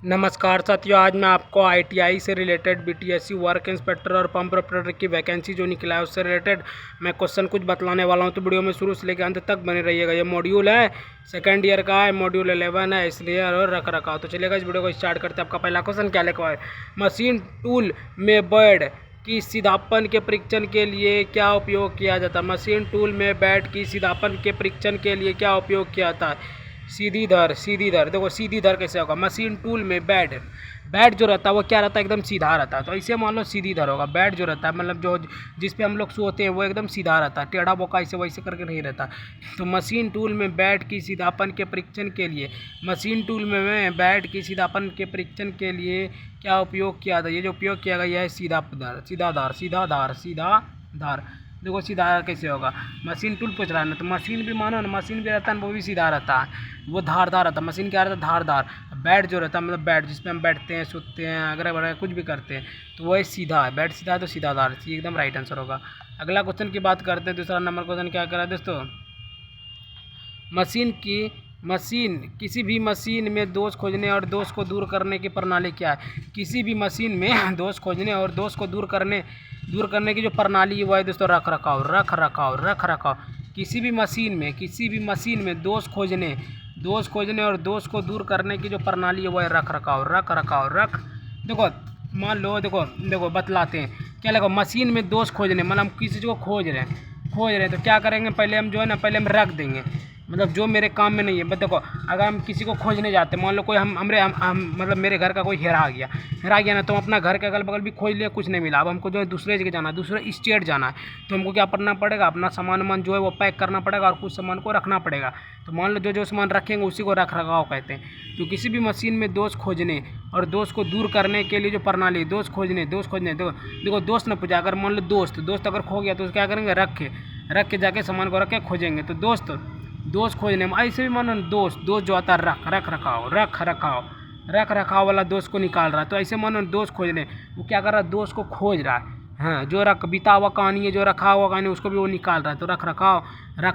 नमस्कार साथियों, आज मैं आपको आईटीआई से रिलेटेड बीटीएससी वर्क इंस्पेक्टर और पंप ऑपरेटर की वैकेंसी जो निकला है उससे रिलेटेड मैं क्वेश्चन कुछ बतलाने वाला हूं। तो वीडियो में शुरू से लेकर अंत तक बने रहिएगा। ये मॉड्यूल है सेकंड ईयर का है, मॉड्यूल 11 है, इसलिए और रख रखा हो। तो चलिएगा इस वीडियो को स्टार्ट करते हैं। आपका पहला क्वेश्चन क्या लिखा है? मशीन टूल में बेड की सीधापन के परीक्षण के लिए क्या उपयोग किया जाता है? मशीन टूल में बेड की सीधापन के परीक्षण के लिए क्या उपयोग किया जाता है? सीधी धर। देखो सीधी धर कैसे होगा? मशीन टूल में बेड जो रहता है वो क्या रहता है? एकदम सीधा रहता है। तो ऐसे मान लो सीधी धर होगा। बेड जो रहता है मतलब जो जिस पे हम लोग सोते हैं वो एकदम सीधा रहता है, टेढ़ा बोका ऐसे वैसे करके नहीं रहता। तो मशीन टूल में बेड की सीधापन के परीक्षण के लिए बेड की सीधापन के परीक्षण के लिए क्या उपयोग किया था? ये जो उपयोग किया गया है सीधा धार। देखो सीधा कैसे होगा? मशीन टूल पूछ रहा है ना, तो मशीन भी मानो ना, मशीन भी रहता है ना, वो भी सीधा रहता है, वो धारदार रहता है। मशीन क्या रहता है? धारदार। बेड जो रहता है मतलब बेड जिसपे हम बैठते हैं, सोते हैं, अगर वगैरह कुछ भी करते हैं, तो वही सीधा है। बेड सीधा है तो सीधा धार, एकदम राइट आंसर होगा। अगला क्वेश्चन की बात करते हैं। दूसरा नंबर क्वेश्चन क्या करा है दोस्तों? मशीन किसी भी मशीन में दोष खोजने और दोष को दूर करने की प्रणाली क्या है? किसी भी मशीन में दोष खोजने और दोष को दूर करने की जो प्रणाली है वो है दोस्तों रख रखाव। किसी भी मशीन में दोष खोजने और दोष को दूर करने की जो प्रणाली है वो है रख रखाव। देखो मान लो, देखो बतलाते हैं क्या लगा? मशीन में दोष खोजने मतलब हम किसी चीज़ को खोज रहे हैं तो क्या करेंगे? पहले हम जो है ना, पहले हम रख देंगे, मतलब जो मेरे काम में नहीं है। बट देखो अगर हम किसी को खोजने जाते हैं, मान लो कोई हम मतलब मेरे घर का कोई हेरा गया ना, तो हम अपना घर के अगल बगल भी खोज लिया, कुछ नहीं मिला। अब हमको जो है दूसरे जगह जाना है, दूसरे स्टेट जाना है, तो हमको क्या करना पड़ेगा? अपना सामान जो है वो पैक करना पड़ेगा और कुछ सामान को रखना पड़ेगा। तो मान लो जो सामान रखेंगे उसी को रख रखाव कहते हैं। तो किसी भी मशीन में दोष खोजने और दोष को दूर करने के लिए जो प्रणाली, दोष खोजने देखो दोस्त न पूछा। अगर मान लो दोस्त अगर खो गया तो क्या करेंगे? रख के जाके सामान को रख के खोजेंगे। तो दोस्त खोजने में ऐसे भी मानो दोस्त जो आता है रख रखाव वाला दोस्त को निकाल रहा है। तो ऐसे मानो दोस्त खोजने, वो क्या कर रहा है? दोस्त को खोज रहा है। हाँ, जो बीता हुआ कहानी है, जो रखा हुआ कहानी उसको भी वो निकाल रहा है। तो रख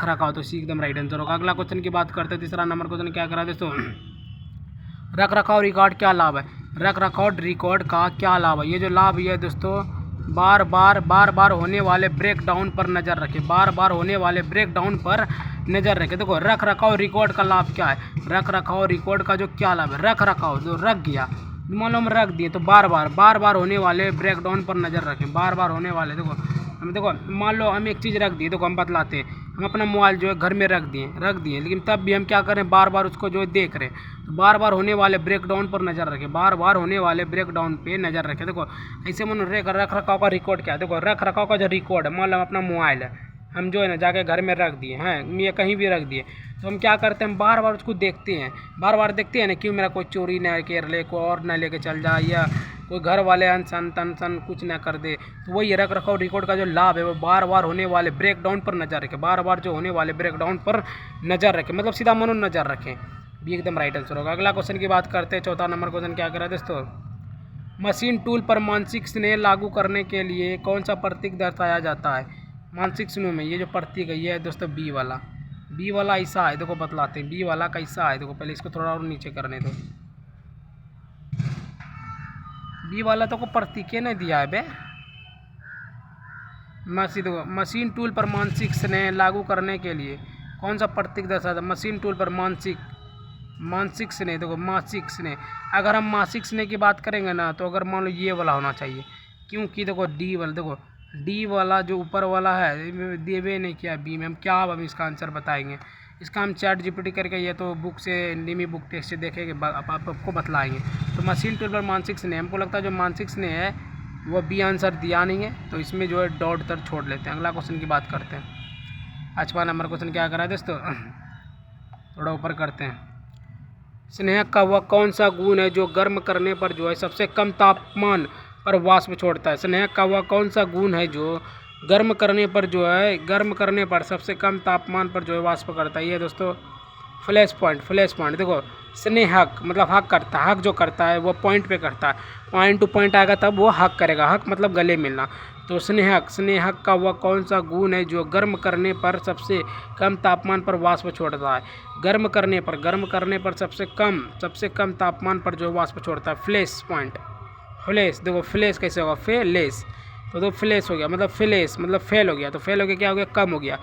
रखाव तो सी एकदम राइट आंसर होगा। अगला क्वेश्चन की बात करते हैं। तीसरा नंबर क्वेश्चन क्या करा दोस्तों? रख रखाव रिकॉर्ड क्या लाभ है? रख रखाव रिकॉर्ड का क्या लाभ है? ये जो लाभ है दोस्तों, बार बार होने वाले ब्रेकडाउन पर नज़र रखें। बार होने वाले ब्रेकडाउन पर नज़र रखें। देखो रख रखाव रिकॉर्ड का लाभ क्या है? रख रखाव रिकॉर्ड का जो क्या लाभ है? रख रखाव जो रख गया, मान लो हम रख दिए, तो बार बार होने वाले ब्रेकडाउन पर नज़र रखें। बार होने वाले देखो मान लो हम एक चीज़ रख दिए, देखो हम बतलाते हैं, हम अपना मोबाइल जो है घर में रख दिए, लेकिन तब भी हम क्या करें? बार उसको जो है देख रहे हैं। तो बार होने वाले ब्रेकडाउन पर नज़र रखें। बार होने वाले ब्रेकडाउन पे नज़र रखें। देखो ऐसे मानो रख रखाव का रिकॉर्ड क्या है? देखो रख रखाव का जो रिकॉर्ड है, मान लो अपना मोबाइल है, हम जो है ना जाके घर में रख दिए हैं, ये कहीं भी रख दिए, तो हम क्या करते हैं? बार उसको देखते हैं, बार देखते हैं ना, क्यों मेरा कोई चोरी ना कर ले, कोई और ना लेके चल जाए, या कोई घर वाले अनसन कुछ ना कर दे। तो वही रख रखाव रिकॉर्ड का जो लाभ है वो बार होने वाले ब्रेकडाउन पर नज़र रखें। बार जो होने वाले ब्रेकडाउन पर नज़र रखें, मतलब सीधा मनो नज़र रखें, भी एकदम राइट आंसर होगा। अगला क्वेश्चन की बात करते हैं। चौथा नंबर क्वेश्चन क्या करा दोस्तों? मशीन टूल पर मानसिक स्नेह लागू करने के लिए कौन सा प्रतीक दर्शाया जाता है? मानसिक स्नेह में ये जो प्रतीक है ये है दोस्तों बी वाला ऐसा है। देखो बतलाते हैं बी वाला कैसा है। देखो पहले इसको थोड़ा और नीचे करने दो। बी वाला तो को प्रतीक नहीं दिया है बे। मशीन टूल पर मानसिक स्नेह लागू करने के लिए कौन सा प्रतीक दर्शाता है? मशीन टूल पर मानसिक स्नेह, देखो मासिक स्नेह, अगर हम मासिक स्नेह की बात करेंगे ना, तो अगर मान लो ये वाला होना चाहिए, क्योंकि देखो डी वाला जो ऊपर वाला है देवे नहीं किया बी में, हम क्या अब इसका आंसर बताएंगे? इसका हम चैट जीपीटी करके ये तो बुक से निमी बुक टेस्ट से देखेंगे, आपको बतलाएंगे। तो मशीन टूल पर मानसिक स्नेह, हमको लगता है जो मानसिक स्नेह है वो बी आंसर दिया नहीं है, तो इसमें जो है डॉट तर छोड़ लेते हैं। अगला क्वेश्चन की बात करते हैं। 5वां नंबर क्वेश्चन क्या करा है दोस्तों? थोड़ा ऊपर करते हैं। स्नेह का वह कौन सा गुण है जो गर्म करने पर जो है सबसे कम तापमान पर वाष्प छोड़ता है? स्नेह का वह कौन सा गुण है जो गर्म करने पर सबसे कम तापमान पर जो है वाष्प करता है? ये दोस्तों फ्लैश पॉइंट देखो, स्नेहक मतलब हक करता है, हक जो करता है वो पॉइंट पे करता है, पॉइंट टू पॉइंट आएगा तब वो हक करेगा, हक मतलब गले मिलना। तो स्नेहक का वह कौन सा गुण है जो गर्म करने पर सबसे कम तापमान पर वाष्प छोड़ता है? गर्म करने पर सबसे कम तापमान पर जो वाष्प छोड़ता है, फ्लैश पॉइंट। फ्लैश देखो, फ्लैश कैसे होगा, फेलेस, तो फ्लैश हो गया मतलब फ्लैश मतलब फेल हो गया, तो फेल हो गया क्या हो गया, कम हो गया।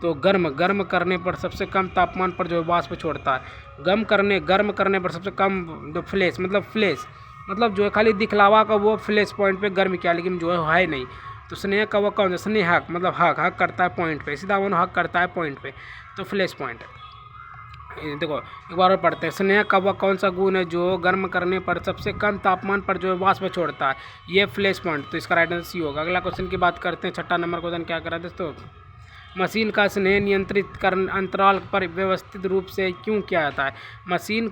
तो गर्म करने पर सबसे कम तापमान पर जो वाष्प छोड़ता है, गर्म करने पर सबसे कम, तो फ्लैश मतलब जो है खाली दिखलावा का वो फ्लैश पॉइंट पे गर्म किया, लेकिन जो है नहीं। तो स्नेह का वो कौन सा, स्नेहक मतलब हक करता है पॉइंट पे, सीधा वो हक करता है पॉइंट पे, तो फ्लैश पॉइंट। देखो एक बार और पढ़ते हैं, स्नेह का वह कौन सा गुण है जो गर्म करने पर सबसे कम तापमान पर जो वाष्प छोड़ता है, ये फ्लैश पॉइंट। तो इसका राइट आंसर सी होगा। अगला क्वेश्चन की बात करते हैं, 6 नंबर क्वेश्चन क्या करा दोस्तों, मशीन का स्नेह नियंत्रित अंतराल पर व्यवस्थित रूप से क्यों किया जाता है? मशीन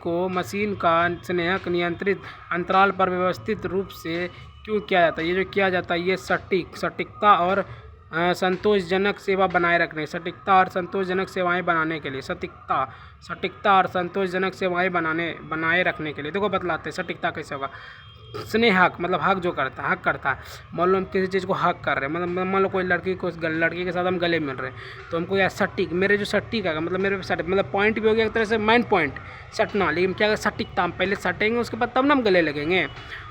का स्नेहक नियंत्रित अंतराल पर व्यवस्थित रूप से क्यों किया जाता है? ये जो किया जाता है ये सटीकता और संतोषजनक सेवा बनाए रखने, सटीकता और संतोषजनक सेवाएं बनाने के लिए, सटीकता और संतोषजनक सेवाएं बनाए रखने के लिए। देखो बतलाते हैं सटीकता कैसे होगा। स्नेहक मतलब हक जो करता है, हक करता है। मान लो हम किसी चीज़ को हक कर रहे हैं, मतलब मान लो कोई लड़की के साथ हम गले मिल रहे हैं, तो हमको यार सटीक, मेरे जो सटीक आएगा मतलब मेरे पे मतलब पॉइंट भी हो गया एक तरह से, माइंड पॉइंट सटना, लेकिन क्या सटीकता, हम पहले सटेंगे उसके बाद तब ना हम गले लगेंगे।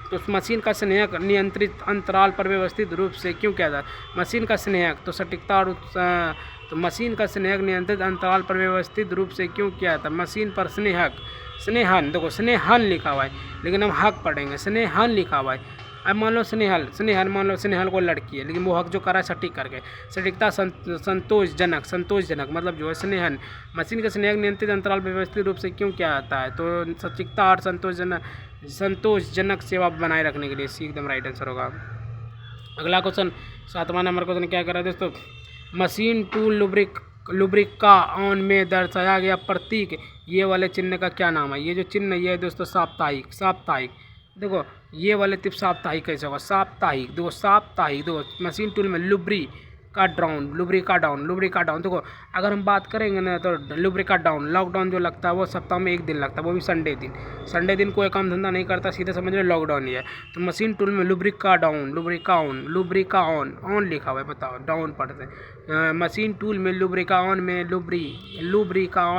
तो उस मशीन का स्नेहक नियंत्रित अंतराल पर व्यवस्थित रूप से क्यों किया जाता है? मशीन का स्नेहक तो सटीकता और तो मशीन का स्नेहक नियंत्रित अंतराल पर व्यवस्थित रूप से क्यों किया जाता है? मशीन पर स्नेहन देखो स्नेहन लिखा हुआ है, लेकिन हम हक पढ़ेंगे, स्नेहन लिखा हुआ है। अब मान लो मान लो स्नेहल को लड़की है, लेकिन वो हक जो करा है सटीक करके, सटीकता संतोषजनक मतलब जो है स्नेहन। मशीन का स्नेहक नियंत्रित अंतराल पर व्यवस्थित रूप से क्यों किया जाता है? तो सटीकता और संतोषजनक सेवा बनाए रखने के लिए। सी एकदम राइट आंसर होगा। अगला क्वेश्चन 7वां नंबर क्वेश्चन क्या कर रहा है दोस्तों, मशीन टूल लुब्रिका ऑन में दर्शाया गया प्रतीक ये वाले चिन्ह का क्या नाम है? ये जो चिन्ह ये है दोस्तों साप्ताहिक। देखो ये वाले टिप साप्ताहिक कैसे होगा, साप्ताहिक देखो मशीन टूल में लुब्रिका डाउन देखो अगर हम बात करेंगे ना तो लुब्रिका डाउन, लॉकडाउन जो लगता है वो सप्ताह में एक दिन लगता है, वो भी संडे दिन कोई काम धंधा नहीं करता, सीधे समझ लो लॉकडाउन ही है। तो मशीन टूल में लुब्रिका ऑन लिखा हुआ है, बताओ डाउन पढ़ते हैं। मशीन टूल में लुब्रिका ऑन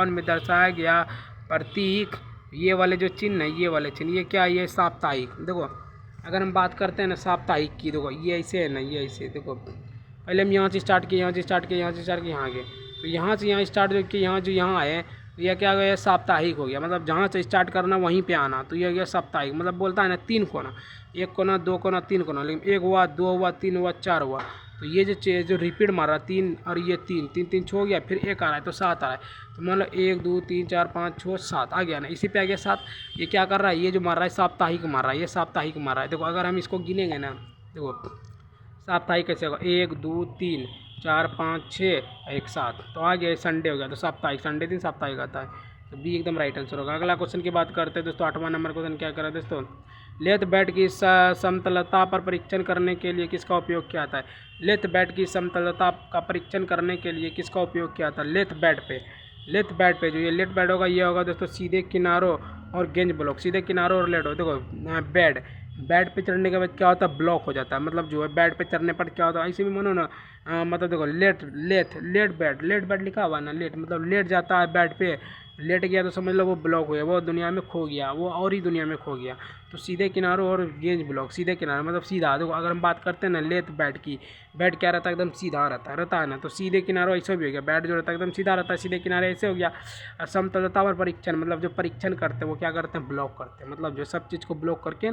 में दर्शाया गया प्रतीक ये वाले जो चिन्ह है, ये क्या है, ये साप्ताहिक। देखो अगर हम बात करते हैं ना साप्ताहिक की, देखो ये ऐसे है ना, ये ऐसे देखो, पहले हम यहाँ से स्टार्ट किए, यहाँ गए, तो यहाँ से यहाँ स्टार्ट जो कि यहाँ आए, तो यह क्या हो गया, साप्ताहिक हो गया। मतलब जहाँ से स्टार्ट करना वहीं पे आना, तो यह हो गया साप्ताहिक। मतलब बोलता है ना 3 कोना, 1 कोना 2 कोना 3 कोना, लेकिन 1 हुआ 2 हुआ 3 हुआ 4 हुआ, तो ये जो रिपीट मार रहा 3 और ये 3 छो गया, फिर 1 आ रहा है तो 7 आ रहा है। तो मान लो 1 2 3 4 5 6 7 आ गया ना, इसी पे आ गया 7। ये क्या कर रहा है, ये जो मार रहा है साप्ताहिक मार रहा है, ये साप्ताहिक मार रहा है। देखो अगर हम इसको गिनेंगे ना, देखो साप्ताहिक कैसे होगा, 1 2 3 4 5 6 1 7, तो आ गया संडे हो गया, तो साप्ताहिक, संडे दिन साप्ताहिक आता है, तो बी एकदम राइट आंसर होगा। अगला क्वेश्चन की बात करते हैं दोस्तों, 8वां नंबर क्वेश्चन क्या करा दोस्तों, लेथ बैट की समतलता पर परीक्षण करने के लिए किसका उपयोग किया जाता है? लेथ बैट की समतलता का परीक्षण करने के लिए किसका उपयोग किया जाता है? लेथ बैट पे जो ये लेथ बैट होगा, ये होगा दोस्तों सीधे किनारों और गेंज ब्लॉक, सीधे किनारों और लेट हो। देखो बैट पे चढ़ने के बाद क्या होता है, ब्लॉक हो जाता है, मतलब जो है बैट पे चढ़ने पर क्या होता है, ऐसे भी मानो ना, मतलब देखो लेट बैट लिखा हुआ ना, लेट मतलब लेट जाता है बैट पे, लेट गया तो समझ लो वो ब्लॉक हुआ, वो दुनिया में खो गया, वो और ही दुनिया में खो गया। तो सीधे किनारों और गेंज ब्लॉक, सीधे किनारे मतलब सीधा। देखो अगर हम बात करते हैं ना लेथ बैट की, बैट क्या रहता है, एकदम सीधा रहता है ना, तो सीधे किनारों ऐसे भी हो गया, बैट जो रहता है एकदम सीधा रहता है, सीधे किनारे ऐसे हो गया। और समतलता पर परीक्षण मतलब जो परीक्षण करते हैं वो क्या करते हैं, ब्लॉक करते हैं, मतलब जो सब चीज़ को ब्लॉक करके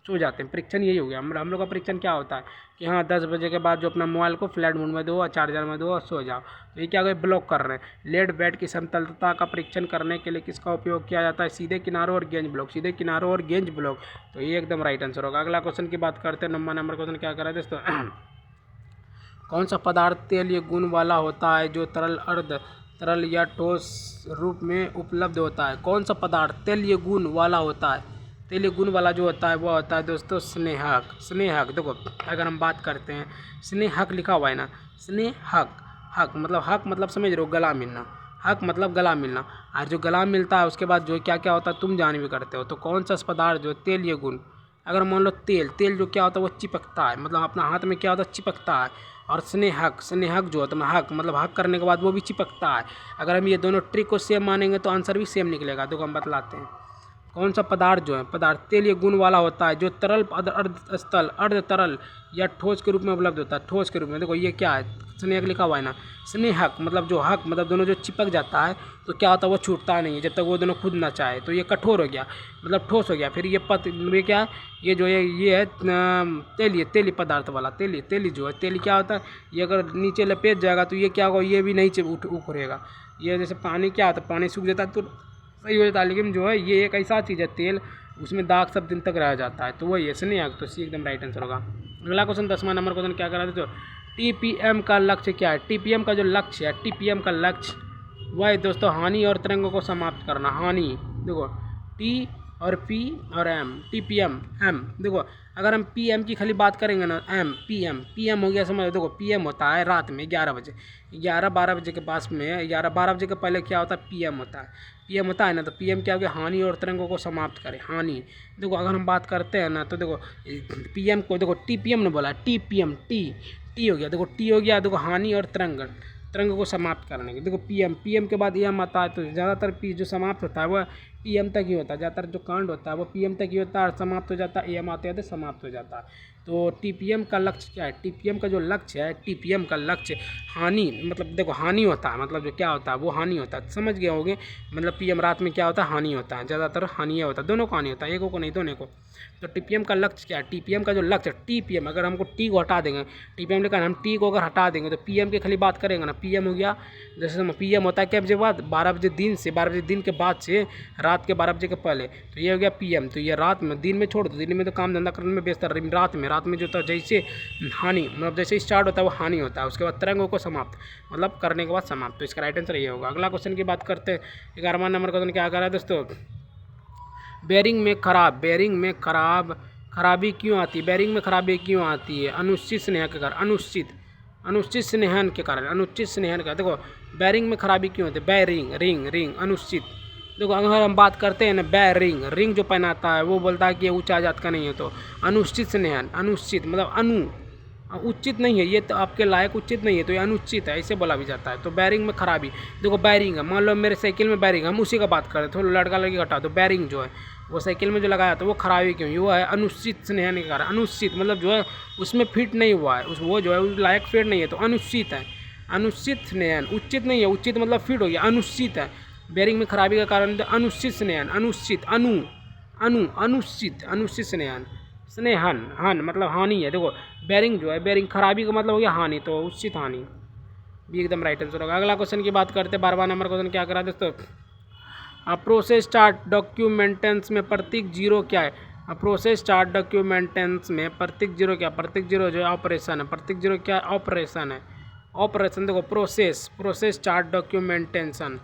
सो जाते हैं। परीक्षण यही हो गया। हम लोग का परीक्षण क्या होता है कि हाँ 10 बजे के बाद जो अपना मोबाइल को फ्लाइट मोड में दो और चार्जर में दो और सो जाओ, तो ये क्या ब्लॉक कर रहे हैं। लेट बैट की समतलता का परीक्षण करने के लिए किसका उपयोग किया जाता है? सीधे किनारों और गेंज ब्लॉक, तो ये एकदम राइट आंसर होगा। अगला क्वेश्चन की बात करते हैं, 9वां नंबर क्वेश्चन क्या कर रहा है दोस्तों, कौन सा पदार्थ तेलीय गुण वाला होता है जो तरल, अर्ध तरल या ठोस रूप में उपलब्ध होता है? कौन सा पदार्थ तेलीय गुण वाला होता है? तेलीय गुण वाला जो होता है वो होता है दोस्तों स्नेहक। देखो अगर हम बात करते हैं, स्नेहक लिखा हुआ है ना, स्नेहक, हक मतलब समझ रहे हो, गला मिलना, हक मतलब गला मिलना। और जो गला मिलता है उसके बाद जो क्या क्या होता है तुम जान भी करते हो। तो कौन सा पदार्थ जो तेल ये गुण, अगर मान लो तेल, तेल जो क्या होता है वो चिपकता है, मतलब अपना हाथ में क्या होता है चिपकता है। और स्नेहक, स्नेहक जो होता है हक मतलब हक करने के बाद वो भी चिपकता है। अगर हम ये दोनों ट्रिक को सेम मानेंगे तो आंसर भी सेम निकलेगा। देखो हम बतलाते हैं। कौन सा पदार्थ जो है, पदार्थ तेल ये गुण वाला होता है जो तरल, अर्ध स्थल, अर्ध तरल या ठोस के रूप में उपलब्ध होता है। ठोस के रूप में देखो ये क्या है, स्नेहक लिखा हुआ है ना। स्नेहक मतलब जो हक मतलब दोनों जो चिपक जाता है तो क्या होता है वो छूटता नहीं है जब तक वो दोनों खुद ना चाहे। तो ये कठोर हो गया मतलब ठोस हो गया। फिर ये क्या है, ये जो है ये है तेली, तेली पदार्थ वाला। तेली, तेली जो है तेली क्या होता है, ये अगर नीचे लपेट जाएगा तो ये क्या होगा, ये भी नहीं उखड़ेगा। ये जैसे पानी क्या होता है, पानी सूख जाता है तो सही हो जाता है, लेकिन जो है ये एक ऐसा चीज़ है तेल, उसमें दाग सब दिन तक रह जाता है। तो वही है स्नेहक। तो सी एकदम राइट आंसर होगा। अगला क्वेश्चन 10वां नंबर क्वेश्चन क्या करा था, तो टीपीएम का लक्ष्य क्या है। टीपीएम का जो लक्ष्य है, टीपीएम का लक्ष्य वह है दोस्तों हानि और तरंगों को समाप्त करना। हानि देखो टी और पी और एम, टीपीएम एम। देखो अगर हम पीएम की खाली बात करेंगे ना, एम पीएम, पीएम हो गया समझ। देखो पीएम होता है रात में 11 बजे, 11-12 बजे के पास में, 11-12 बजे के पहले क्या होता है पीएम होता है। पीएम होता है ना, तो पीएम क्या हो गया, हानि और तरंगों को समाप्त करे। हानि देखो अगर हम बात करते हैं ना तो देखो पीएम को देखो टीपीएम ने बोला, टीपीएम टी हो गया। देखो टी हो गया, देखो हानि और तरंग, तरंग को समाप्त करने के। देखो पीएम, पीएम के बाद एम आता है तो ज़्यादातर पी जो समाप्त होता है वह पीएम तक ही होता है। ज़्यादातर जो कांड होता है वो पीएम तक ही होता है और समाप्त हो जाता है, एम आते आते समाप्त हो जाता है। तो टीपीएम का लक्ष्य क्या है, टीपीएम का जो लक्ष्य है, टीपीएम का लक्ष्य हानि मतलब देखो हानि होता है, मतलब जो क्या होता है वो हानि होता है, समझ गए होंगे। मतलब पीएम रात में क्या होता है हानि होता है, ज़्यादातर हानि होता है, दोनों को हानि होता है, एक को नहीं दोनों को। तो टीपीएम का लक्ष्य क्या है, टीपीएम का जो लक्ष्य टीपीएम, अगर हमको टी को हटा देंगे, टीपीएम लेकर हम टी को अगर हटा देंगे तो पीएम की खाली बात करेंगे ना, पीएम हो गया। जैसे पीएम होता है क्या बजे बाद, 12 बजे दिन से, 12 बजे दिन के बाद से रात के 12 बजे के पहले, तो ये हो गया पीएम। तो ये रात में, दिन में छोड़ दो, दिन में तो काम धंधा करने में व्यस्त है, रात में जो था जैसे हानि मतलब जैसे स्टार्ट होता है वो हानि होता है, उसके बाद तरंगों को समाप्त मतलब करने के बाद समाप्त। तो इसका राइट आंसर ये होगा। अगला क्वेश्चन की बात करते हैं, 11वां नंबर क्वेश्चन क्या कर रहा है दोस्तों, बेरिंग में खराब, बेरिंग में खराबी क्यों आती है, बेरिंग में खराबी क्यों आती है, अनुचित स्नेहन के कारण, अनुचित स्नेहन के कारण, अनुचित स्नेहन का। देखो बैरिंग में खराबी क्यों होती है, बैरिंग रिंग रिंग अनुचित। देखो अगर हम बात करते हैं ना बैरिंग, रिंग जो पहनाता है वो बोलता है कि ये ऊंचा जात का नहीं है, तो अनुचित स्नेहन, अनुचित मतलब उचित नहीं है, ये तो आपके लायक उचित नहीं है, तो ये अनुचित है, ऐसे बोला भी जाता है। तो बैरिंग में खराबी, देखो बैरिंग है, मान लो मेरे साइकिल में बैरिंग, हम उसी का बात करें, थोड़ा लड़का लड़की हटा, तो बैरिंग जो है वो साइकिल में जो लगाया था वो खराबी क्यों, वो है अनुचित स्नेहन के कारण। अनुचित मतलब जो है उसमें फिट नहीं हुआ है, वो जो है उस लायक फिट नहीं है, तो अनुचित है। अनुचित स्नेहन, उचित नहीं है, उचित मतलब फिट हो गया, अनुचित है। बैरिंग में खराबी का कारण अनुचित स्नेहन, अनुचित अनुचित, अनुचित स्नेहन, स्नेहन हन मतलब हानि है। देखो बैरिंग जो है, बैरिंग खराबी का मतलब हो गया हानि, तो उचित हानि भी एकदम राइट आंसर होगा। अगला क्वेश्चन की बात करते हैं, 12वां नंबर क्वेश्चन क्या करा दोस्तों, प्रोसेस चार्ट डॉक्यूमेंटेंस में प्रतीक जीरो क्या है, प्रोसेस चार्ट डॉक्यूमेंटेंस में प्रतीक जीरो क्या, प्रतीक जीरो जो है ऑपरेशन है, प्रतीक जीरो क्या है ऑपरेशन है, ऑपरेशन। देखो प्रोसेस चार्ट डॉक्यूमेंटेशन,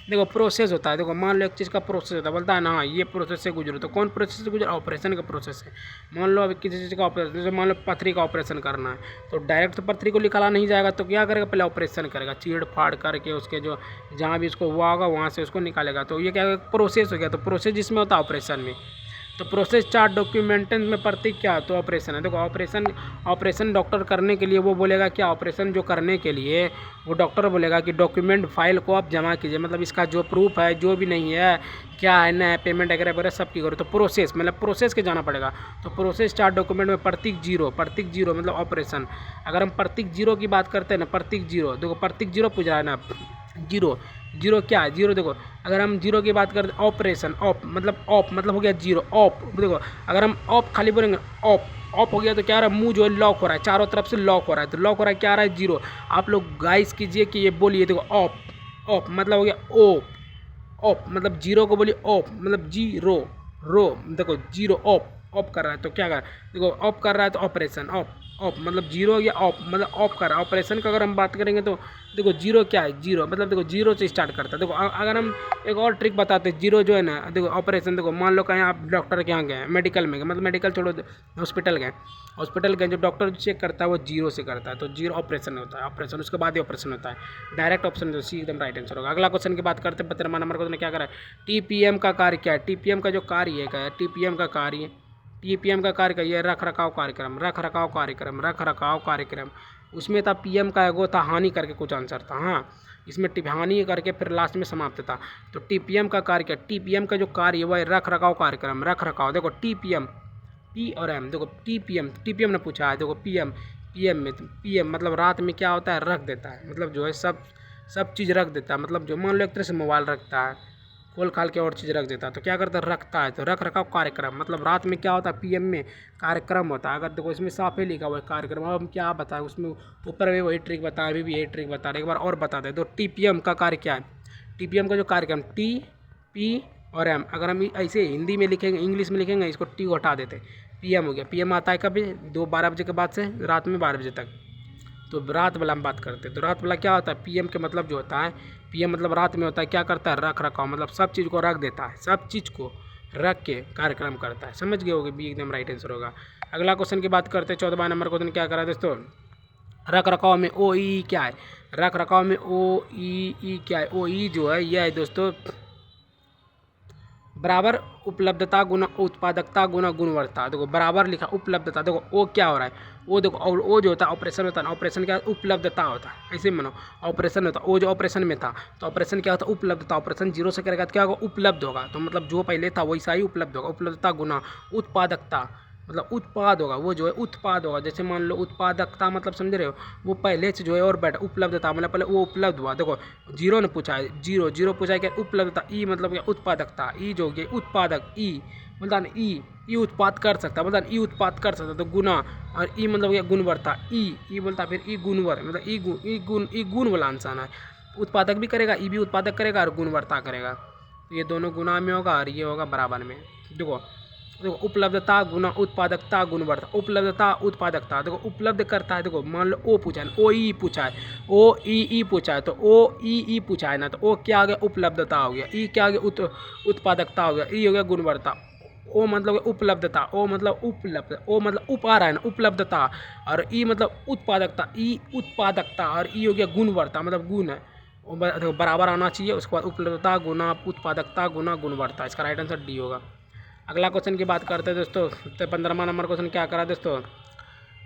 देखो प्रोसेस होता है, देखो मान लो एक चीज़ का प्रोसेस होता है, बोलता है ना हाँ ये प्रोसेस से गुजरो, तो कौन प्रोसेस से गुजरो, ऑपरेशन का प्रोसेस है। मान लो अभी किसी चीज़ का ऑपरेशन, जैसे मान लो पथरी का ऑपरेशन करना है, तो डायरेक्ट तो पथरी को निकाला नहीं जाएगा, तो क्या करेगा पहले ऑपरेशन करेगा, चीड़ फाड़ करके उसके जो जहाँ भी उसको हुआ होगा वहाँ से उसको निकालेगा, तो ये क्या प्रोसेस हो गया। तो प्रोसेस जिसमें होता है ऑपरेशन में, तो प्रोसेस चार्ट डॉक्यूमेंटेशन में प्रतीक क्या है, तो ऑपरेशन है। देखो ऑपरेशन डॉक्टर करने के लिए वो बोलेगा क्या, ऑपरेशन जो करने के लिए वो डॉक्टर बोलेगा कि डॉक्यूमेंट फाइल को आप जमा कीजिए, मतलब इसका जो प्रूफ है जो भी नहीं है क्या है ना, पेमेंट वगैरह वगैरह सब की करो, तो प्रोसेस मतलब प्रोसेस के जाना पड़ेगा। तो प्रोसेस चार्ट डॉक्यूमेंट में प्रतीक जीरो मतलब ऑपरेशन। अगर हम प्रतीक जीरो की बात करते हैं ना, प्रतीक जीरो, देखो प्रतीक जीरो पूछ रहा है ना, जीरो क्या है, जीरो देखो अगर हम जीरो की बात करते हैं ऑपरेशन, ऑफ मतलब हो गया जीरो, ऑफ देखो अगर हम ऑफ खाली बोलेंगे ऑफ हो गया तो क्या हो रहा है, मुंह जो है लॉक हो रहा है, चारों तरफ से लॉक हो रहा है, तो लॉक हो रहा है क्या आ रहा है जीरो। आप लोग गाइस कीजिए कि ये बोलिए, देखो ऑफ मतलब हो गया ऑफ मतलब जीरो को बोलिए ऑफ मतलब जीरो रो, देखो जीरो ऑफ कर रहा है तो क्या कर रहा है, देखो ऑफ कर रहा है तो ऑपरेशन ऑफ ऑफ मतलब जीरो या ऑफ मतलब ऑफ कर ऑपरेशन का अगर हम बात करेंगे तो देखो जीरो क्या है, जीरो मतलब देखो जीरो से स्टार्ट करता है। देखो अगर हम एक और ट्रिक बताते हैं, जीरो जो है ना, देखो ऑपरेशन, देखो मान लो कहीं आप डॉक्टर के यहाँ गए, मेडिकल में गए, मतलब मेडिकल छोड़ो, हॉस्पिटल गए, हॉस्पिटल गए, जब डॉक्टर चेक करता है वो जीरो से करता है, तो जीरो ऑपरेशन होता है, ऑपरेशन उसके बाद ही ऑपरेशन होता है। डायरेक्ट ऑप्शन जो सी एकदम राइट आंसर होगा। अगला क्वेश्चन की बात करते हैं 15वां नंबर को, क्या करा है, TPM का कार्य क्या है। TPM का जो कार्य है क्या है, TPM का कार्य, TPM का कार्य क्या है, रख रखाव कार्यक्रम, रख रखाव कार्यक्रम, रख रखाव कार्यक्रम। उसमें था PM का एगो था हानि करके कुछ आंसर था, हाँ इसमें हानि करके फिर लास्ट में समाप्त था। तो TPM का कार्य क्या, TPM का जो कार्य है वह रख रखाव कार्यक्रम, रख रखाव। देखो TPM, P और M, देखो TPM ने पूछा है, देखो PM में PM मतलब रात में क्या होता है, रख देता है, मतलब जो है सब चीज़ रख देता है, मतलब जो मान लो एक तरह से मोबाइल रखता है, खोल खाल के और चीज़ रख देता है, तो क्या करता है, रखता है। तो रख रखाव कार्यक्रम मतलब रात में क्या होता है, PM में कार्यक्रम होता है। अगर देखो इसमें साफ ही लिखा हुआ है कार्यक्रम, अब हम क्या बताएं, उसमें ऊपर में वही ट्रिक बताएं, अभी भी यही ट्रिक बता रहे, एक बार और बता दें। तो TPM का कार्य क्या है, TPM का जो कार्यक्रम T और M, अगर हम ऐसे हिंदी में लिखेंगे, इंग्लिश में लिखेंगे, इसको T को हटा देते, PM हो गया। PM आता है कभी 12 बजे के बाद से रात में 12 बजे तक, तो रात वाला हम बात करते हैं। तो रात वाला क्या होता है, PM के मतलब जो होता है, PM मतलब रात में होता है, क्या करता है, रख रखाव, मतलब सब चीज़ को रख देता है, सब चीज़ को रख के कार्यक्रम करता है। समझ गए होगे, बी एकदम राइट आंसर होगा। अगला क्वेश्चन की बात करते हैं 14वां नंबर क्वेश्चन क्या करा है दोस्तों, रख रखाव में OEE क्या है, रख रखाव में OEE क्या है। OEE जो है यह है दोस्तों बराबर उपलब्धता गुना उत्पादकता गुना गुणवत्ता। देखो बराबर लिखा उपलब्धता, देखो ओ क्या हो रहा है, वो देखो, और ओ जो होता है ऑपरेशन होता है ना, ऑपरेशन क्या उपलब्धता होता है, ऐसे मानो ऑपरेशन होता है, वो जो ऑपरेशन में था, तो ऑपरेशन क्या होता है, उपलब्धता। ऑपरेशन जीरो से करेगा तो क्या होगा, उपलब्ध होगा, तो मतलब जो पहले था वैसा ही उपलब्ध होगा। उपलब्धता गुना उत्पादकता मतलब उत्पाद होगा, वो जो है उत्पाद होगा। जैसे मान लो उत्पादकता मतलब समझ रहे हो, वो पहले से जो है और बेटर, उपलब्धता मतलब पहले वो उपलब्ध हुआ। देखो जीरो ने पूछा है, जीरो पूछा है क्या, उपलब्धता। ई मतलब क्या, उत्पादकता। ई जो है उत्पादक, ई मतलब ई उत्पाद कर सकता, मतलब ई उत्पाद कर सकता, तो गुना, और ई मतलब क्या, गुणवत्ता। ई बोलता फिर ई गुणवर, मतलब ई गुण वाला इंसान है, उत्पादक भी करेगा, ई भी उत्पादक करेगा और गुणवत्ता करेगा, तो ये दोनों गुना में होगा और ये होगा बराबर में। देखो उपलब्धता गुना उत्पादकता गुणवत्ता, उपलब्धता उत्पादकता। देखो उपलब्ध करता है, देखो मान लो ओ पूछा है, OEE पूछा है, OEE पूछा है, तो OEE पूछा है ना, तो ओ क्या आ गया, उपलब्धता हो गया। ई क्या आ गया, उत्पादकता हो गया। ई हो गया गुणवत्ता। ओ मतलब उपलब्धता, ओ मतलब उपलब्ध, ओ मतलब उप आ रहा है ना, उपलब्धता, और ई मतलब उत्पादकता, ई उत्पादकता, और ई हो गया गुणवत्ता, मतलब गुण है, देखो बराबर आना चाहिए। उसके बाद उपलब्धता गुना उत्पादकता गुना गुणवत्ता, इसका राइट आंसर डी होगा। अगला क्वेश्चन की बात करते हैं दोस्तों, तो 15वां नंबर क्वेश्चन क्या करा दोस्तों,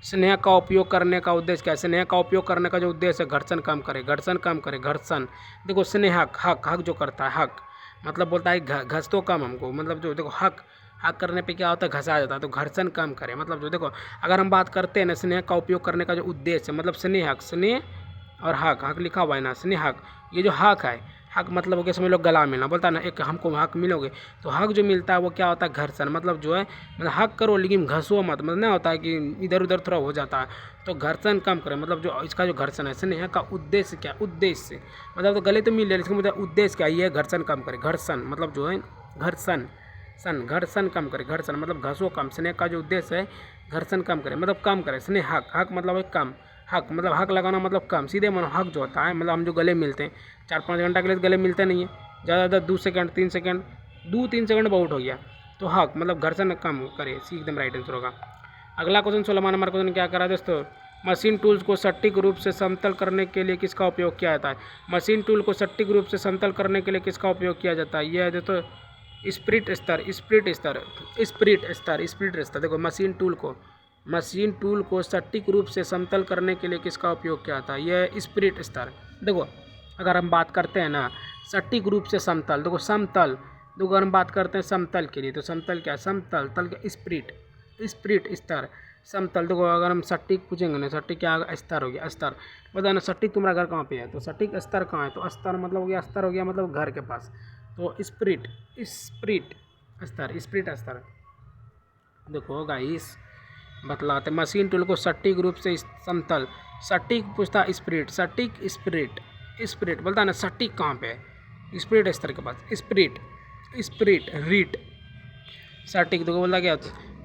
स्नेह का उपयोग करने का उद्देश्य क्या है। स्नेह का उपयोग करने का जो उद्देश्य है, घर्षण कम करे, घर्षण कम करे, घर्षण। देखो स्नेह हक जो करता है, हक मतलब बोलता है घस तो कम हमको, मतलब जो देखो हक करने पे क्या होता है, घसा जाता है, तो घर्षण कम करे, मतलब जो देखो अगर हम बात करते हैं ना, स्नेह का उपयोग करने का जो उद्देश्य है, मतलब स्नेह और हक लिखा हुआ है ना, स्नेह हक, ये जो हक है, हक मतलब हो गया समझ लो गला मिलना, बोलता है ना एक हमको हक मिलोगे, तो हक जो मिलता है वो क्या होता है, घर्षण, मतलब जो है मतलब हक करो लेकिन घसो मत, मतलब ना होता है कि इधर उधर थोड़ा हो जाता है, तो घर्षण कम करें, मतलब जो इसका जो घर्षण है स्नेह का उद्देश्य क्या, उद्देश्य मतलब तो गले तो मिल रहे लेकिन मतलब उद्देश्य क्या, ये घर्षण कम करे, घर्षण मतलब जो है घर्षण कम करे, घर्षण मतलब घसो कम, स्नेह का जो उद्देश्य है घर्षण कम करे, मतलब कम करे। स्नेह हक मतलब है कम, हक मतलब हक लगाना मतलब कम, सीधे मानो हक जो होता है मतलब हम जो गले मिलते हैं 4-5 घंटा के लिए गले मिलते नहीं है, ज़्यादा 2 सेकंड 3 सेकंड 2-3 सेकंड बहुत हो गया, तो हक मतलब घर्षण कम करे, सी एकदम राइट आंसर होगा। अगला क्वेश्चन 16वां नंबर क्वेश्चन क्या करा दोस्तों, मशीन टूल्स को सटीक रूप से समतल करने के लिए किसका उपयोग किया जाता है। मशीन टूल को सटीक रूप से समतल करने के लिए किसका उपयोग किया जाता है, यह है दोस्तों स्प्रिट स्तर। देखो मशीन टूल को सटीक रूप से समतल करने के लिए किसका उपयोग किया जाता है, यह स्प्रिट स्तर। देखो अगर हम बात करते हैं ना सटीक रूप से समतल, देखो समतल, देखो अगर हम बात करते हैं समतल के लिए, तो समतल क्या है, समतल तल का स्प्रिट स्तर, समतल। देखो अगर हम सटीक पूछेंगे ना, सटीक क्या स्तर हो गया, स्तर बताओ ना, सटीक तुम्हारा घर कहाँ पे है, तो सटीक स्तर कहाँ है, तो स्तर मतलब हो गया, स्तर हो गया मतलब घर के पास, तो स्प्रिट स्तर। देखो गाइस बतलाते, मशीन टूल को सटीक रूप से समतल, सटीक पूछता स्प्रिट बोलता है ना, सटीक कहाँ पे है, स्प्रिट स्तर के पास, स्प्रिट रीट सटीक। देखो बोलता क्या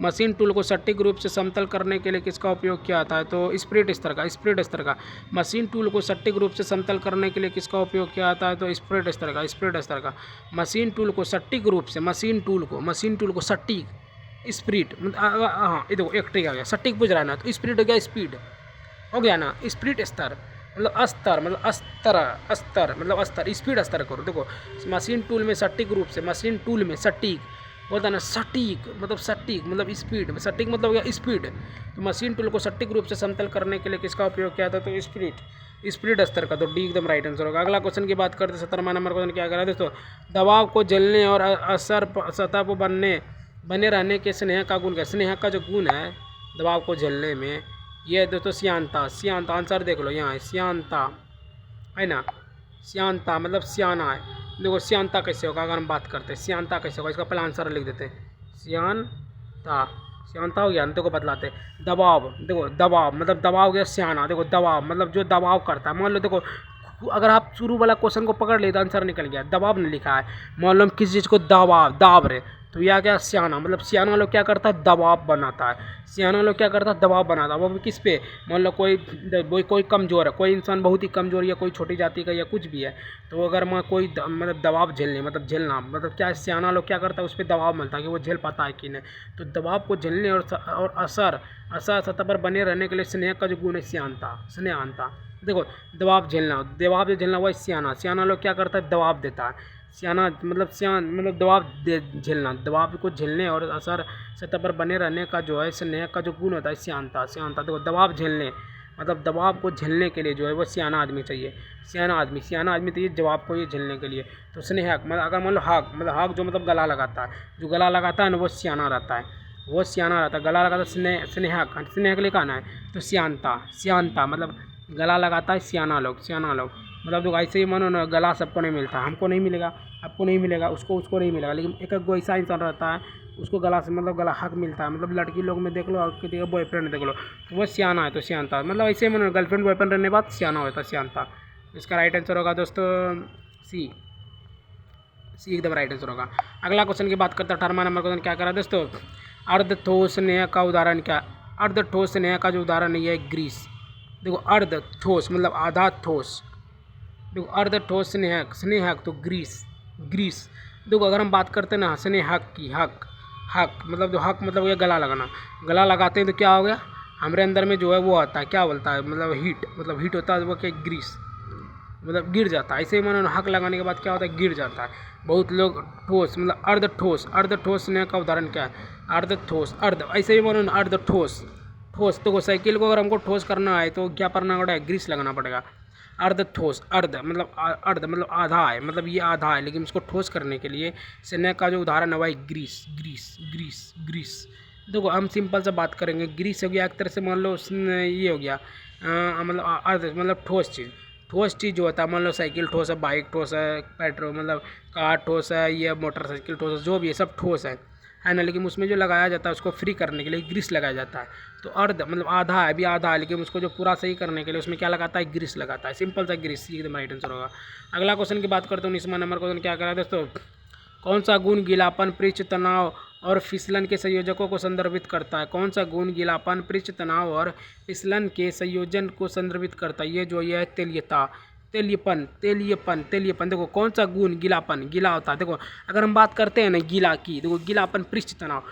मशीन टूल को सटीक रूप से समतल करने के लिए किसका उपयोग किया जाता है? तो स्प्लिट स्तर का। मशीन टूल को सटीक रूप से समतल करने के लिए किसका उपयोग किया जाता है? तो स्प्लिट स्तर का। मशीन टूल को सटीक रूप से, मशीन टूल को सटीक, स्प्लिट मतलब हाँ ये देखो एक टिक आ गया, सटीक पूछ रहा है ना, तो स्प्लिट हो गया, स्पीड हो गया ना, स्प्लिट स्तर मतलब अस्तर मतलब अस्तर मतलब अस्तर, स्पीड अस्तर करो। देखो मशीन टूल में सटीक रूप से, मशीन टूल में सटीक बोलता ना, सटीक मतलब स्पीड, सटीक मतलब हो गया स्पीड। तो मशीन टूल को सटीक रूप से समतल करने के लिए किसका उपयोग किया था? तो स्प्लिट स्तर का। तो डी एकदम राइट आंसर होगा। अगला क्वेश्चन की बात करते हैं 17वां नंबर क्वेश्चन क्या करा दोस्तों? दबाव को झेलने और असर सतह पर बने रहने के स्नेह का गुण क्या? स्नेह का जो गुण है दबाव को झेलने में, ये दोस्तों श्यानता आंसर देख लो यहाँ है, श्यानता है ना, श्यानता मतलब श्याना है। देखो श्यानता कैसे होगा, अगर हम बात करते हैं श्यानता कैसे होगा, इसका पहला आंसर लिख देते हैं, श्यानता हो गया ना। देखो बतलाते दबाव, देखो दबाव मतलब दबाव हो गया श्याना। देखो दबाव मतलब जो दबाव करता है, मान लो देखो अगर आप शुरू वाला क्वेश्चन को पकड़ ले तो आंसर निकल गया, दबाव नहीं लिखा है, मान लो हम किसी चीज़ को दाब रहे, तो यह क्या श्याना मतलब श्याना लोग क्या करता है? दबाव बनाता है। श्याना लोग क्या करता है? दबाव बनाता है। वो भी किस पे? मान लो कोई कमज़ोर है, कोई इंसान बहुत ही कमज़ोर या कोई छोटी जाति का या कुछ भी है, तो अगर मैं कोई मतलब दबाव झेलना मतलब क्या, श्याना लोग क्या करता है? उस पर दबाव मिलता है कि वो झेल पाता है कि नहीं। तो दबाव को झेलने और असर सतह पर बने रहने के लिए स्नेह का जो गुण है स्नेहानता। देखो दबाव झेलना वही श्याना लोग क्या करता है? दबाव देता है। श्याना मतलब दबाव झेलना, दबाव को झेलने और असर सतह पर बने रहने का जो है स्नेह का जो गुण होता है श्यानता। देखो दबाव झेलने मतलब दबाव को झेलने के लिए जो है वो श्याना आदमी चाहिए, श्याना आदमी चाहिए जवाब को ये झेलने के लिए। तो स्नेहक मतलब अगर मान लो हाक जो मतलब गला लगाता है ना, वो श्याना रहता है, गला लगाता है स्नेहक लिखा ना है, तो श्यानता मतलब गला लगाता है श्याना लोग मतलब देखो ऐसे ही मानो ना, गला सबको नहीं मिलता, हमको नहीं मिलेगा, आपको नहीं मिलेगा, उसको नहीं मिलेगा, लेकिन एक गो ऐसा इंसान रहता है उसको गला से मतलब गला हक मिलता है। मतलब लड़की लोग में देख लो और किसी का बॉयफ्रेंड देख लो, तो वो श्याना है, तो श्यानता मतलब ऐसे ही मानो गर्लफ्रेंड बॉयफ्रेंड रहने बाद श्याना होता है, श्यानता। इसका राइट आंसर होगा दोस्तों सी एकदम राइट आंसर होगा। अगला क्वेश्चन की बात करते हैं 18वां नंबर क्वेश्चन क्या करा दोस्तों? अर्ध ठोस स्नेह का उदाहरण क्या? अर्ध ठोस स्नेह का जो उदाहरण है ग्रीस। देखो अर्ध ठोस मतलब आधा ठोस, देखो अर्ध ठोस स्नेहक तो ग्रीस। देखो अगर हम बात करते हैं ना स्नेहक की, हक मतलब जो हक मतलब ये गला लगाते हैं तो क्या हो गया? हमारे अंदर में जो है वो आता है, क्या बोलता है मतलब हीट होता है, वो क्या ग्रीस मतलब गिर जाता है। ऐसे ही मानो हक लगाने के बाद क्या होता है? गिर जाता है। बहुत लोग ठोस मतलब अर्ध ठोस स्नेह का उदाहरण क्या है? अर्ध ऐसे ही मानो अर्ध ठोस तो साइकिल को अगर हमको ठोस करना है तो क्या करना पड़ेगा? ग्रीस लगाना पड़ेगा। अर्ध मतलब आधा है, मतलब ये आधा है, लेकिन इसको ठोस करने के लिए स्नेह का जो उदाहरण है वही ग्रीस। देखो हम सिंपल से बात करेंगे, ग्रीस हो गया एक तरह से, मान लो ये हो गया मतलब अर्ध मतलब ठोस चीज़ जो होता है, मान लो साइकिल ठोस है, बाइक ठोस है, पेट्रोल मतलब कार ठोस है, ये मोटरसाइकिल ठोस है, जो भी है सब ठोस है ना, लेकिन उसमें जो लगाया जाता है उसको फ्री करने के लिए ग्रीस लगाया जाता है। तो अर्ध मतलब आधा है, अभी आधा है, लेकिन उसको जो पूरा सही करने के लिए उसमें क्या लगाता है? ग्रीस लगाता है, सिंपल सा ग्रीस, एकदम राइट आंसर होगा। अगला क्वेश्चन की बात करते हैं 19वां नंबर क्वेश्चन क्या करा दोस्तों? कौन सा गुण गीलापन, पृष्ठ तनाव और फिसलन के संयोजकों को संदर्भित करता है? कौन सा गुण गीलापन, पृष्ठ तनाव और फिसलन के संयोजन को संदर्भित करता है? ये जो ये है तेलियपन। देखो कौन सा गुण गीला होता है? देखो अगर हम बात करते हैं ना गीला की, देखो गीलापन, पृष्ठ तनाव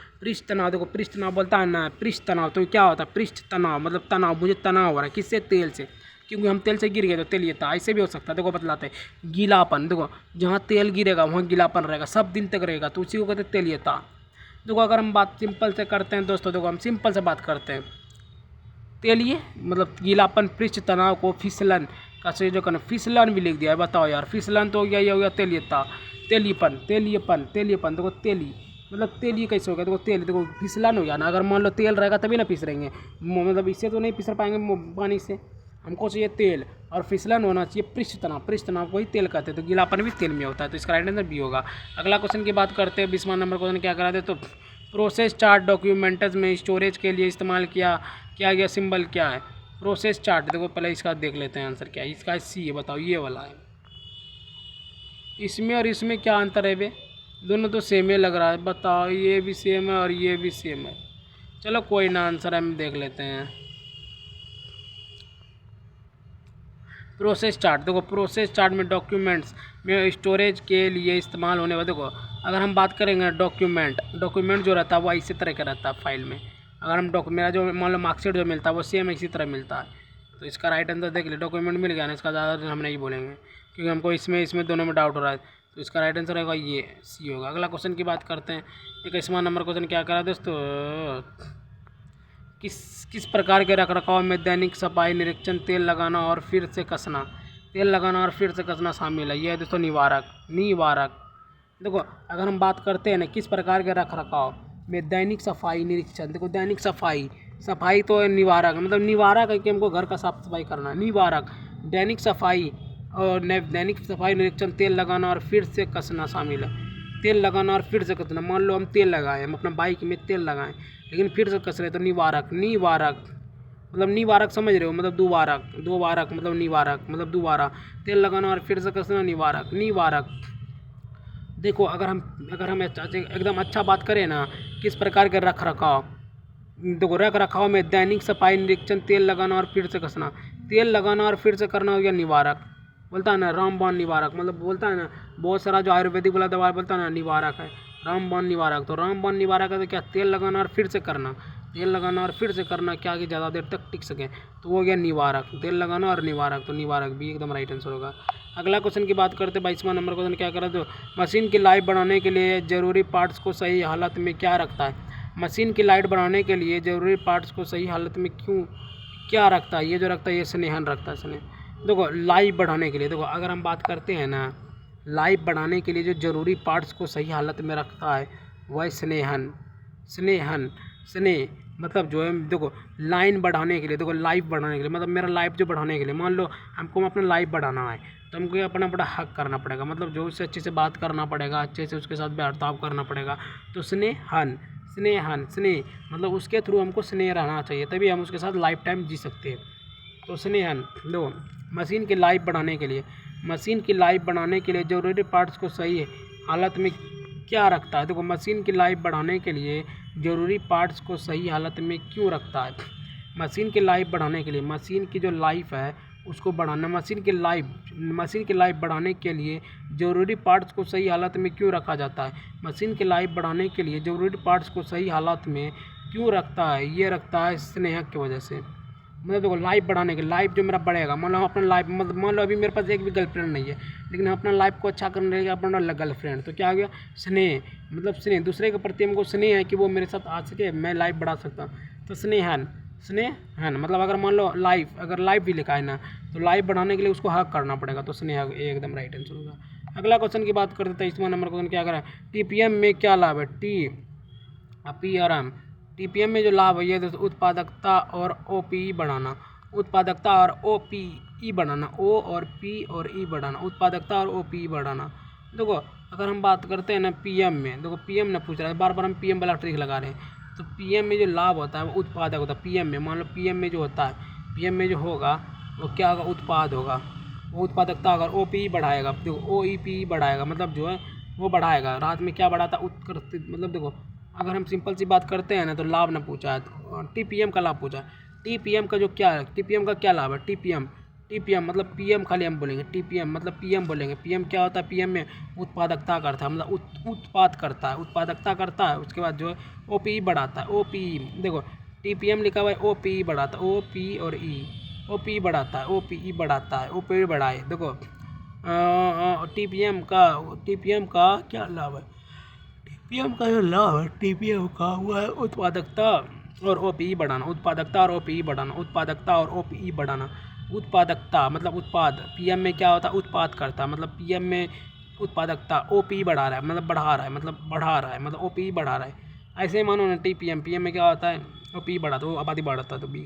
देखो पृष्ठ तनाव बोलता है ना, पृष्ठ तनाव तो क्या होता है? पृष्ठ तनाव मतलब तनाव, मुझे तनाव हो रहा है किससे? तेल से, क्योंकि हम तेल से गिर गए तो तेलियता। ऐसे भी हो सकता है, देखो बतलाते हैं गीलापन, देखो जहाँ तेल गिरेगा वहाँ गीलापन रहेगा, सब दिन तक रहेगा, तो उसी को कहते हैं तेलियता। देखो अगर हम बात सिंपल से करते हैं दोस्तों, देखो हम सिंपल से बात करते हैं, तेलिए मतलब गीलापन, पृष्ठ तनाव को फिसलन का संयोजन, फिसलन भी लिख दिया है, बताओ यार, फिसलन तो हो गया, ये हो गया तेलियता, तेलियपन। देखो तेली मतलब तेली कैसे हो गया? देखो तेल, देखो फिसलन हो गया ना, अगर मान लो तेल रहेगा तभी ना फिसलेंगे, मतलब इससे तो नहीं फिसल पाएंगे पानी से, हमको चाहिए तेल, और फिसलन होना चाहिए पृष्ठ तनाव को ही तेल कहते हैं, तो गीलापन भी तेल में होता है, तो इसका राइट आंसर बी होगा। अगला क्वेश्चन की बात करते हैं 20वां नंबर क्वेश्चन क्या करा दे, तो प्रोसेस चार्ट डॉक्यूमेंट्स में स्टोरेज के लिए इस्तेमाल किया गया सिंबल क्या है? प्रोसेस चार्ट, देखो पहले इसका देख लेते हैं आंसर क्या है, इसका सी है, बताओ ये वाला है। इसमें और इसमें क्या अंतर है बे? दोनों तो सेम ही लग रहा है, बताओ, ये भी सेम है और ये भी सेम है, चलो कोई ना, आंसर हम देख लेते हैं। प्रोसेस चार्ट, देखो प्रोसेस चार्ट में डॉक्यूमेंट्स में स्टोरेज के लिए इस्तेमाल होने वाले, देखो अगर हम बात करेंगे डॉक्यूमेंट जो रहता है वो इसी तरह का रहता है फाइल में। अगर हम मेरा जो मान लो मार्कशीट जो मिलता है वो सेम इसी तरह मिलता है। तो इसका राइट आंसर देख ले, डॉक्यूमेंट मिल गया ना, इसका ज़्यादा हम नहीं बोलेंगे क्योंकि हमको इसमें दोनों में डाउट हो रहा है। तो इसका राइट आंसर होगा ये सी होगा। अगला क्वेश्चन की बात करते हैं। 21वां नंबर क्वेश्चन क्या करा दोस्तों, किस प्रकार के रखरखाव में दैनिक सफाई, निरीक्षण, तेल लगाना और फिर से कसना शामिल है। ये है दोस्तों निवारक। देखो अगर हम बात करते हैं ना किस प्रकार के रखरखाव में दैनिक सफाई, निरीक्षण, देखो दैनिक सफाई तो निवारक, मतलब निवारक है कि हमको घर का साफ सफाई करना, निवारक। दैनिक सफाई निरीक्षण, तेल लगाना और फिर से कसना शामिल है। तेल लगाना और फिर से कसना, मान लो हम तेल लगाएं, हम अपना बाइक में तेल लगाएं लेकिन फिर से कस रहे तो निवारक मतलब निवारक समझ रहे हो, मतलब दोबारक मतलब निवारक मतलब दोबारा। तेल लगाना और फिर से कसना निवारक। देखो अगर हम एकदम अच्छा बात करें ना किस प्रकार के रखरखाव, देखो रखरखाव में दैनिक सफाई, निरीक्षण, तेल लगाना और फिर से कसना। तेल लगाना और फिर से करना हो गया निवारक, बोलता है ना रामबाण निवारक, मतलब बोलता है ना बहुत सारा जो आयुर्वेदिक वाला दवा बोलता है ना निवारक है, रामबाण निवारक। तो रामबाण निवारक है तो क्या, तेल लगाना और फिर से करना, क्या कि ज़्यादा देर तक टिक सके, तो वो हो गया निवारक। तेल लगाना और निवारक, तो निवारक भी एकदम राइट आंसर होगा। अगला क्वेश्चन की बात करते हैं। 22वां नंबर क्वेश्चन क्या करा, तो मशीन की लाइफ बढ़ाने के लिए जरूरी पार्ट्स को सही हालत में क्या रखता है। मशीन की लाइट बढ़ाने के लिए जरूरी पार्ट्स को सही हालत में क्या रखता है, ये जो रखता है ये स्नेहन रखता है। देखो लाइफ बढ़ाने के लिए, देखो अगर हम बात करते हैं ना लाइफ बढ़ाने के लिए जो ज़रूरी पार्ट्स को सही हालत में रखता है वह स्नेह मतलब जो है, देखो लाइन बढ़ाने के लिए, देखो लाइफ बढ़ाने के लिए मतलब मेरा लाइफ जो बढ़ाने के लिए, मान लो हमको अपना लाइफ बढ़ाना है तो हमको ये अपना बड़ा हक करना पड़ेगा, मतलब जो उससे अच्छे से बात करना पड़ेगा, अच्छे से उसके साथ बर्ताव करना पड़ेगा। तो स्नेह मतलब उसके थ्रू हमको स्नेह रहना चाहिए, तभी हम उसके साथ लाइफ टाइम जी सकते हैं। तो स्नेहन दो मशीन की लाइफ बढ़ाने के लिए ज़रूरी पार्ट्स को सही हालत में क्या रखता है। देखो मशीन की लाइफ बढ़ाने के लिए ज़रूरी पार्ट्स को सही हालत में क्यों रखता है। मशीन की लाइफ बढ़ाने के लिए, मशीन की जो लाइफ है उसको बढ़ाना, मशीन की लाइफ बढ़ाने के लिए ज़रूरी पार्ट्स को सही हालत में क्यों रखा जाता है। मशीन की लाइफ बढ़ाने के लिए ज़रूरी पार्ट्स को सही हालत में क्यों रखता है, ये रखता है स्नेहक की वजह से। मतलब देखो लाइफ बढ़ाने के, लाइफ जो मेरा बढ़ेगा, मान लो अपना लाइफ, मतलब मान लो अभी मेरे पास एक भी गर्लफ्रेंड नहीं है लेकिन हम अपना लाइफ को अच्छा करने लगे अपना गर्लफ्रेंड, तो क्या आ गया स्नेह, मतलब स्नेह दूसरे के प्रति हमको स्नेह है कि वो मेरे साथ आ सके, मैं लाइफ बढ़ा सकता हूँ। तो स्नेहन मतलब अगर मान लो अगर लाइफ भी लिखा है ना तो लाइफ बढ़ाने के लिए उसको हक करना पड़ेगा, तो स्नेह एकदम राइट आंसर होगा। अगला क्वेश्चन की बात करते हैं। 23वां नंबर क्वेश्चन क्या करें, TPM में क्या लाभ है। TPM में जो लाभ है ये दोस्तों उत्पादकता और OPE बढ़ाना, उत्पादकता और OPE बढ़ाना, O और P और E बढ़ाना, उत्पादकता और OPE बढ़ाना। देखो अगर हम बात करते हैं ना PM में, देखो PM ने पूछ रहा है, बार बार हम PM वाला ट्रिक लगा रहे हैं। तो PM में जो लाभ होता है वो उत्पादक होता है। PM में मान लो PM में जो होता है, PM में जो होगा वो क्या होगा, उत्पाद होगा, वो उत्पादकता होगा। OPE बढ़ाएगा, देखो OEPE बढ़ाएगा, मतलब जो है वो बढ़ाएगा। रात में क्या बढ़ाता, उत्कृष्ट, मतलब देखो अगर हम सिंपल सी बात करते हैं ना तो लाभ ना पूछा है, तो TPM का लाभ पूछा है। TPM का जो क्या है, TPM का क्या लाभ है। TPM मतलब PM खाली हम बोलेंगे, TPM मतलब PM बोलेंगे। PM क्या होता है, PM में उत्पादकता करता है, मतलब उत्पादकता करता है। उसके बाद जो है OPE बढ़ाता है, OPE देखो TPM लिखा हुआ है, OPE बढ़ाता है, OP और E, OPE बढ़ाता है, OPE बढ़ाता है, OPE बढ़ाए। देखो TPM का क्या लाभ है, TPM का जो लाभ है, TPM का हुआ है उत्पादकता और OPE बढ़ाना, उत्पादकता और OPE बढ़ाना, उत्पादकता और OPE बढ़ाना। उत्पादकता मतलब उत्पाद, PM में क्या होता है, उत्पाद करता है, मतलब PM में उत्पादकता, OPE बढ़ा रहा है मतलब बढ़ा रहा है, मतलब OPE बढ़ा रहा है। ऐसे ही मानो ना PM में क्या होता है, OPE बढ़ाता है, वो आबादी बढ़ाता है, तो B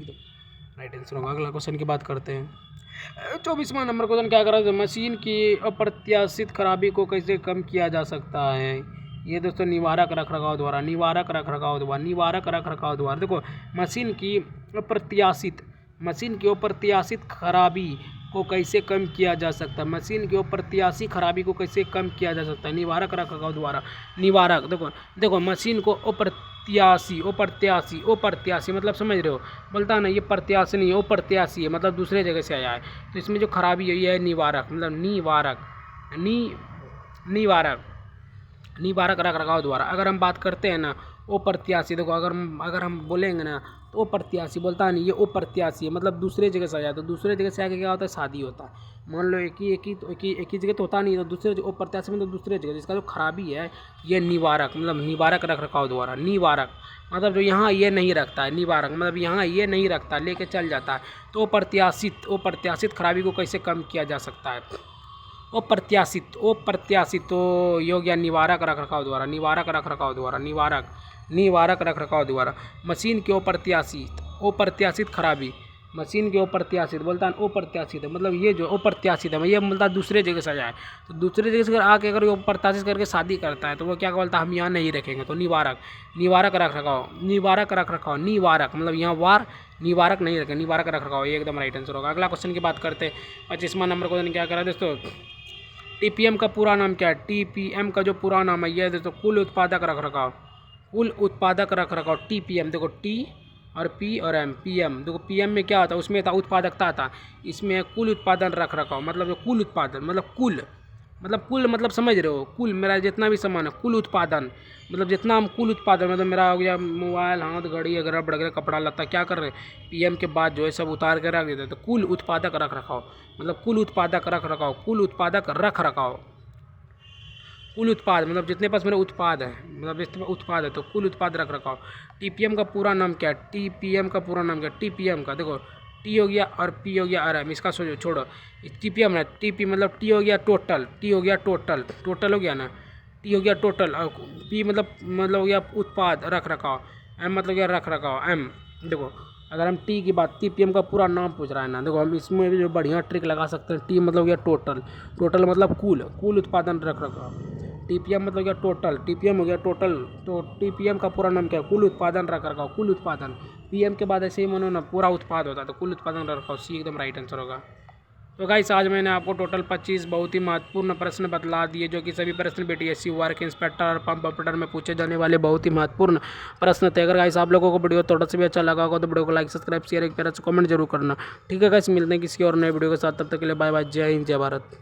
राइट आंसर होगा। अगला क्वेश्चन की बात करते हैं। 24वां नंबर क्वेश्चन क्या कर रहा है, मशीन की अप्रत्याशित खराबी को कैसे कम किया जा सकता है। ये दोस्तों निवारक रखरखाव द्वारा। देखो मशीन की अप्रत्याशित खराबी को कैसे कम किया जा सकता है। मशीन की अप्रत्याशित खराबी को कैसे कम किया जा सकता है, निवारक रखरखाव द्वारा। देखो मशीन को प्रत्याशी, ओ प्रत्याशी मतलब समझ रहे हो, बोलता ना ये प्रत्याशी नहीं है, ओ प्रत्याशी है, मतलब दूसरे जगह से आया है। तो इसमें जो खराबी है ये है निवारक, मतलब निवारक निवारक रख रखाव द्वारा। अगर हम बात करते हैं ना ओ प्रत्याशी, देखो अगर हम बोलेंगे ना तो ओ प्रत्याशी, बोलता नहीं ये ओ प्रत्याशी है, मतलब दूसरे जगह से आ जाए। तो दूसरे जगह से आके क्या होता है, शादी होता है। मान लो एक ही जगह तो होता नहीं है, तो दूसरे ओ प्रत्याशी मतलब दूसरे जगह। जिसका जो खराबी है ये निवारक, मतलब निवारक रख रखाव द्वारा। निवारक मतलब जो यहाँ ये नहीं रखता है, निवारक मतलब यहाँ ये नहीं रखता, लेके चल जाता है। तो ओ प्रत्याशित खराबी को कैसे कम किया जा सकता है। ओ प्रत्याशित तो ये हो गया निवारक रख रखाव द्वारा, निवारक रख रखाव द्वारा। मशीन के ओ प्रत्याशित खराबी, मशीन के ओ प्रत्याशित, बोलता है ओ प्रत्याशित है, मतलब ये जो ओ प्रत्याशित है ये मतलब दूसरे जगह से जाए। तो दूसरे जगह से अगर आके अगर वो प्रत्याशित करके शादी करता है तो वो क्या बोलता है, हम यहाँ नहीं रखेंगे। तो निवारक रख रखाव, निवारक मतलब यहाँ निवारक नहीं रखें, निवारक रख रखाव, ये एकदम राइट आंसर होगा। अगला क्वेश्चन की बात करते हैं। 25वां नंबर क्वेश्चन क्या करा दोस्तों, टीपीएम का पूरा नाम क्या है। टीपीएम का जो पूरा नाम है ये दोस्तों कुल उत्पादक रख रखाव। टीपीएम देखो, टी और पी और एम, पीएम देखो, पीएम में क्या होता है, उसमें था उत्पादकता था, इसमें कुल उत्पादन रख रखाव, मतलब जो कुल उत्पादन मतलब कुल मतलब समझ रहे हो, कुल मेरा जितना भी सामान है, कुल उत्पादन मतलब जितना हम कुल उत्पादन मतलब मेरा हो गया मोबाइल, हाथ, घड़ी वगैरह वगैरह, कपड़ा लत्ता, क्या कर रहे हैं पीएम के बाद जो है सब उतार के रख देते हैं। तो कुल उत्पादक रख रखाव मतलब कुल उत्पादक रख रखाव, कुल उत्पाद मतलब जितने पास मेरा उत्पाद है, मतलब जितने उत्पाद है तो कुल उत्पाद रख रखाव। टीपीएम का पूरा नाम क्या है, टीपीएम का पूरा नाम क्या है। टीपीएम का देखो, टी हो गया और पी हो गया और एम, इसका छोड़ो, टीपीएम है, टीपी मतलब टी हो गया टोटल, टोटल हो गया ना, टी हो गया टोटल, और पी मतलब हो गया उत्पाद रख रखाव, एम मतलब गया रख रखाव। एम देखो, अगर हम टी की बात, टीपीएम का पूरा नाम पूछ रहा है ना, देखो हम इसमें भी जो बढ़िया ट्रिक लगा सकते हैं। टी मतलब गया टोटल मतलब कुल उत्पादन रख रखाव। टीपीएम मतलब क्या टोटल, टीपीएम हो गया टोटल, तो टीपीएम का पूरा नाम क्या है, कुल उत्पादन रख रखाव, कुल उत्पादन। पीएम के बाद ऐसे ही मानो ना पूरा उत्पाद होता है, तो कुल उत्पादन रख रखाव, सी एकदम राइट आंसर होगा। तो गाइस आज मैंने आपको टोटल 25 बहुत ही महत्वपूर्ण प्रश्न बतला दिए, जो कि सभी प्रश्न बीटीएससी वर्क इंस्पेक्टर और पंप ऑपरेटर में पूछे जाने वाले बहुत ही महत्वपूर्ण प्रश्न थे। अगर गाइस आप लोगों को वीडियो थोड़ा सा भी अच्छा लगा होगा तो वीडियो को लाइक, सब्सक्राइब, शेयर, एक प्यारा सा कमेंट जरूर करना। ठीक है गाइस, मिलते हैं किसी और नए वीडियो के साथ, तब तक के लिए बाय बाय, जय हिंद, जय भारत।